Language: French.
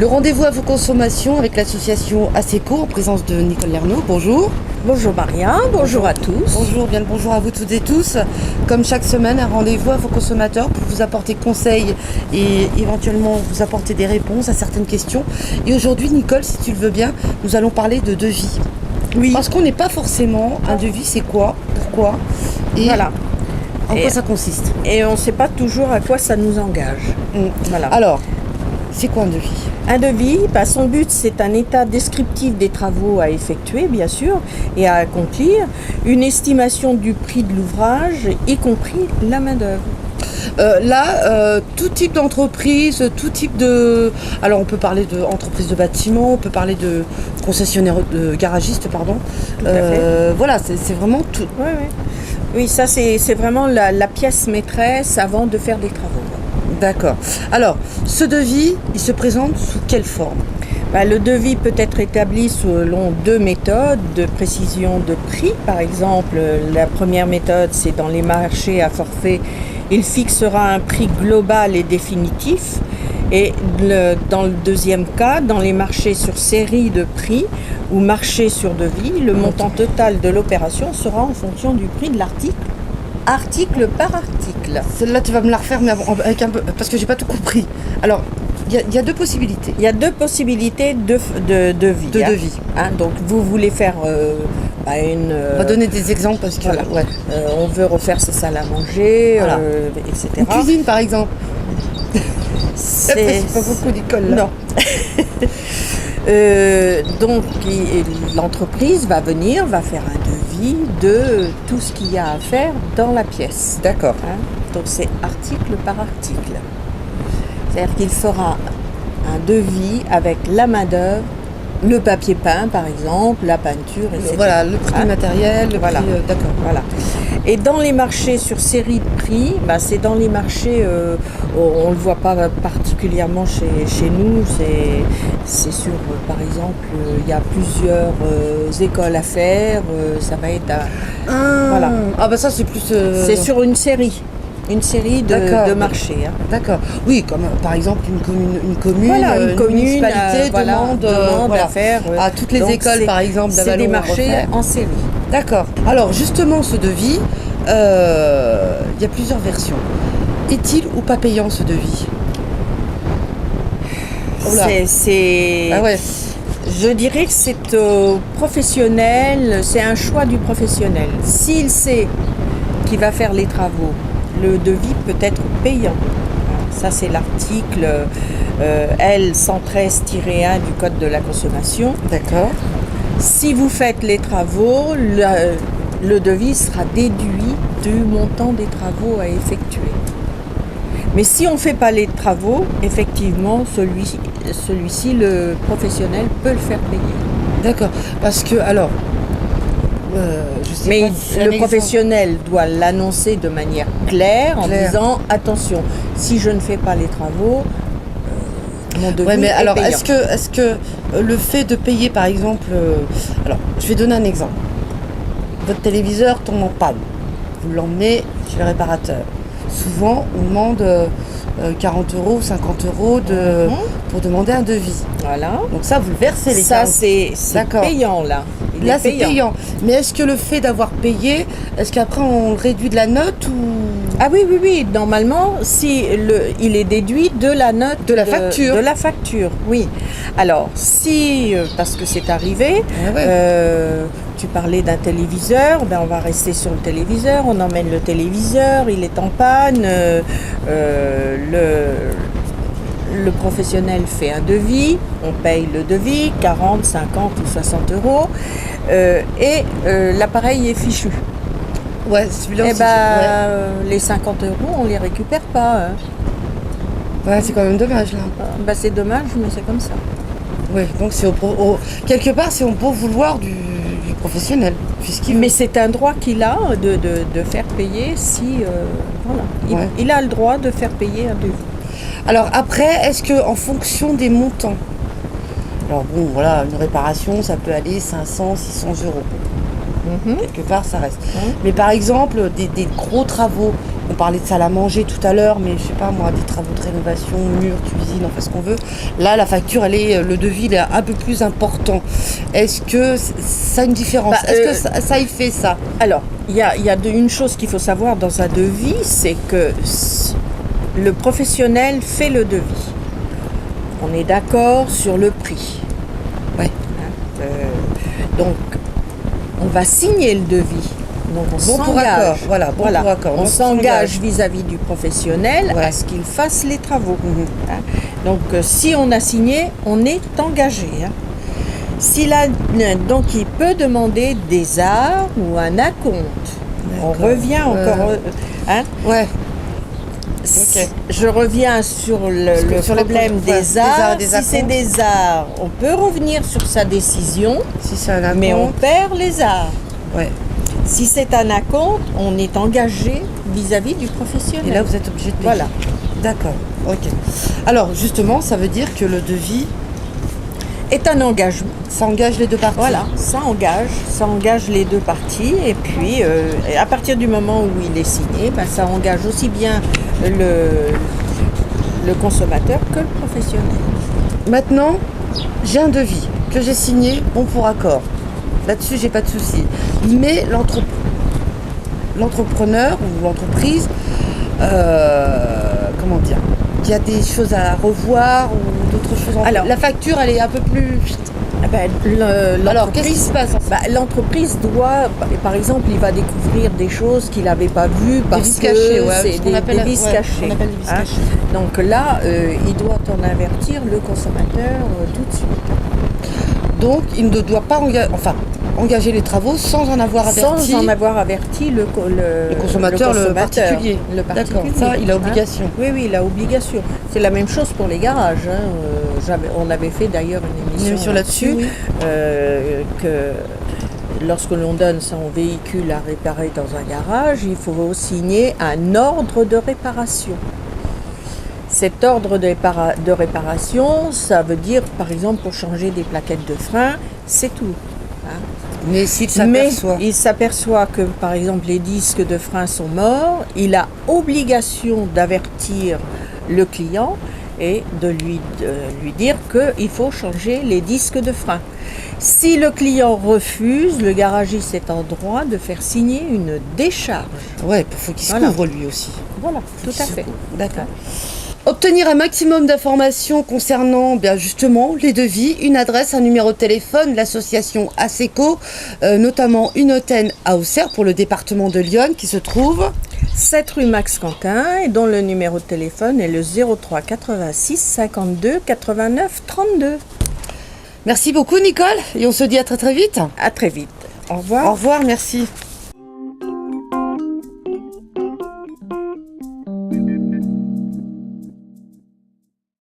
Le rendez-vous à vos consommations avec l'association ASECO en présence de Nicole Lernaud. Bonjour. Bonjour Maria, bonjour à tous. Bonjour, bien le bonjour à vous toutes et tous. Comme chaque semaine, un rendez-vous à vos consommateurs pour vous apporter conseils et éventuellement vous apporter des réponses à certaines questions. Et aujourd'hui, Nicole, si tu le veux bien, nous allons parler de devis. Oui. Parce qu'on n'est pas forcément un devis, c'est quoi, pourquoi et Voilà. en quoi ça consiste. Et on ne sait pas toujours à quoi ça nous engage. Voilà. Alors, c'est quoi un devis? Un devis, son but, c'est un état descriptif des travaux à effectuer, bien sûr, et à accomplir, une estimation du prix de l'ouvrage, y compris la main-d'œuvre. Tout type d'entreprise, tout type de... Alors, on peut parler d'entreprise de bâtiment, on peut parler de concessionnaire, de garagiste, pardon. Tout à fait. Voilà, c'est vraiment tout. Oui, oui. Oui, ça, c'est vraiment la pièce maîtresse avant de faire des travaux. D'accord. Alors, ce devis, il se présente sous quelle forme? Le devis peut être établi selon deux méthodes de précision de prix. Par exemple, la première méthode, c'est dans les marchés à forfait. Il fixera un prix global et définitif. Et dans le deuxième cas, dans les marchés sur série de prix ou marché sur devis, le montant total de l'opération sera en fonction du prix de l'article, article par article. Celle-là, tu vas me la refaire, mais avec un peu, parce que j'ai pas tout compris. Alors, il y a deux possibilités. Il y a deux possibilités de devis. Devis. Donc, vous voulez faire une... On va donner des exemples parce que... Voilà. Ouais. On veut refaire sa salle à manger, Voilà. etc. Une cuisine, par exemple. C'est pas beaucoup d'écoles, là. Non. Donc, l'entreprise va faire un devis de tout ce qu'il y a à faire dans la pièce. D'accord. Donc, c'est article par article. C'est-à-dire qu'il fera un devis avec la main-d'œuvre, le papier peint, par exemple, la peinture, etc. Voilà, le prix du matériel, le prix, d'accord. Voilà. Et dans les marchés sur série de prix, c'est dans les marchés, on ne le voit pas particulièrement chez nous, c'est sur, par exemple, il y a plusieurs écoles à faire, ça va être voilà. Ah ça c'est plus... C'est sur une série de marchés. D'accord. Oui, comme par exemple une commune, voilà, une municipalité demande à faire. À toutes les écoles, par exemple, d'Avalon. C'est des marchés en série. D'accord. Alors justement, ce devis, il y a plusieurs versions. Est-il ou pas payant ce devis? Ah ouais. Je dirais que c'est au professionnel, c'est un choix du professionnel. S'il sait qu'il va faire les travaux, le devis peut être payant. Ça, c'est l'article L113-1 du Code de la consommation. D'accord. Si vous faites les travaux, le devis sera déduit du montant des travaux à effectuer. Mais si on ne fait pas les travaux, effectivement, celui-ci, le professionnel peut le faire payer. D'accord. Parce que, alors... mais le professionnel doit l'annoncer de manière claire en disant attention, si je ne fais pas les travaux, mon devis est alors payant. est-ce que le fait de payer par exemple, alors je vais donner un exemple. Votre téléviseur tombe en panne, vous l'emmenez chez le réparateur. Souvent on demande 40 € ou 50 € pour demander un devis. Voilà. Donc ça vous le versez les 40. Ça c'est payant là. Là c'est payant. Mais est-ce que le fait d'avoir payé, est-ce qu'après on réduit de la note ou... Ah oui. Normalement, si il est déduit de la note de la facture. De la facture, oui. Alors, si parce que c'est arrivé, tu parlais d'un téléviseur, on va rester sur le téléviseur, on emmène le téléviseur, il est en panne, le professionnel fait un devis, on paye le devis, 40, 50 ou 60 €, et l'appareil est fichu. Ouais, celui-là aussi. Les 50 €, on les récupère pas. Ouais, c'est quand même dommage là. C'est dommage, mais c'est comme ça. Oui, donc c'est quelque part c'est au bon vouloir du professionnel. Mais c'est un droit qu'il a de faire payer si... voilà. Il a le droit de faire payer un devis. Alors après, est-ce qu'en fonction des montants, alors bon voilà, une réparation ça peut aller 500, 600 €. Quelque part ça reste. Mais par exemple des gros travaux On parlait de salle à manger tout à l'heure, mais je sais pas moi, des travaux de rénovation, murs, cuisine, on fait ce qu'on veut. Là, la facture, le devis, il est un peu plus important. Est-ce que ça a une différence? Est-ce que ça y fait ça? Alors, il y a une chose qu'il faut savoir dans un devis, c'est que le professionnel fait le devis. On est d'accord sur le prix. Ouais. Donc, on va signer le devis. Donc, on Bon pour accord. s'engage. Voilà, bon pour accord. On Donc, s'engage vis-à-vis du professionnel Ouais. à ce qu'il fasse les travaux. Hein. Donc, si on a signé, on est engagé. Hein. Donc, il peut demander des arts ou un acompte. On D'accord. revient encore. Hein. Ouais. Je reviens sur le sur les problème pro- ouais, des arts. des Si acomptes. c'est des arts, on peut revenir sur sa décision, Si c'est un acompte. mais on perd les arts. Ouais. Si c'est un acompte, on est engagé vis-à-vis du professionnel. Et là, vous êtes obligé de payer. Voilà. D'accord. Ok. Alors, justement, ça veut dire que le devis, Est un engagement. ça engage les deux parties. Voilà, ça engage les deux parties. Et puis, à partir du moment où il est signé, ça engage aussi bien le consommateur que le professionnel. Maintenant, j'ai un devis que j'ai signé, bon pour accord. Là-dessus, j'ai pas de souci. Mais l'entrepreneur ou l'entreprise, comment dire, il y a des choses à revoir ou d'autres choses. Alors, la facture, elle est un peu plus. Alors, qu'est-ce qui se passe en fait? L'entreprise doit, par exemple, il va découvrir des choses qu'il n'avait pas vues parce vices que cachés, ouais, c'est ce qu'on des appelle- vices ouais, cachés. on appelle des vices Hein. cachés. Donc là, il doit en avertir le consommateur tout de suite. Donc, il ne doit pas engager les travaux sans en avoir averti. Sans en avoir averti le consommateur, le particulier. Le D'accord, particulier, ça, il a hein. obligation. Oui, il a obligation. C'est la même chose pour les garages. Hein. On avait fait d'ailleurs une émission là-dessus, oui. Que lorsque l'on donne son véhicule à réparer dans un garage, il faut signer un ordre de réparation. Cet ordre de réparation, ça veut dire, par exemple, pour changer des plaquettes de frein, c'est tout. Hein. Mais s'il Mais s'aperçoit. il s'aperçoit que, par exemple, les disques de frein sont morts, il a obligation d'avertir le client et de lui dire qu'il faut changer les disques de frein. Si le client refuse, le garagiste est en droit de faire signer une décharge. Ouais, il faut qu'il se Voilà. couvre lui aussi. Voilà, tout à fait. D'accord. Obtenir un maximum d'informations concernant bien justement les devis, une adresse, un numéro de téléphone, l'association ASECO, notamment une antenne à Auxerre pour le département de Lyon qui se trouve 7 rue Max Quentin et dont le numéro de téléphone est le 03 86 52 89 32. Merci beaucoup Nicole et on se dit à très très vite. À très vite. Au revoir. Au revoir, merci.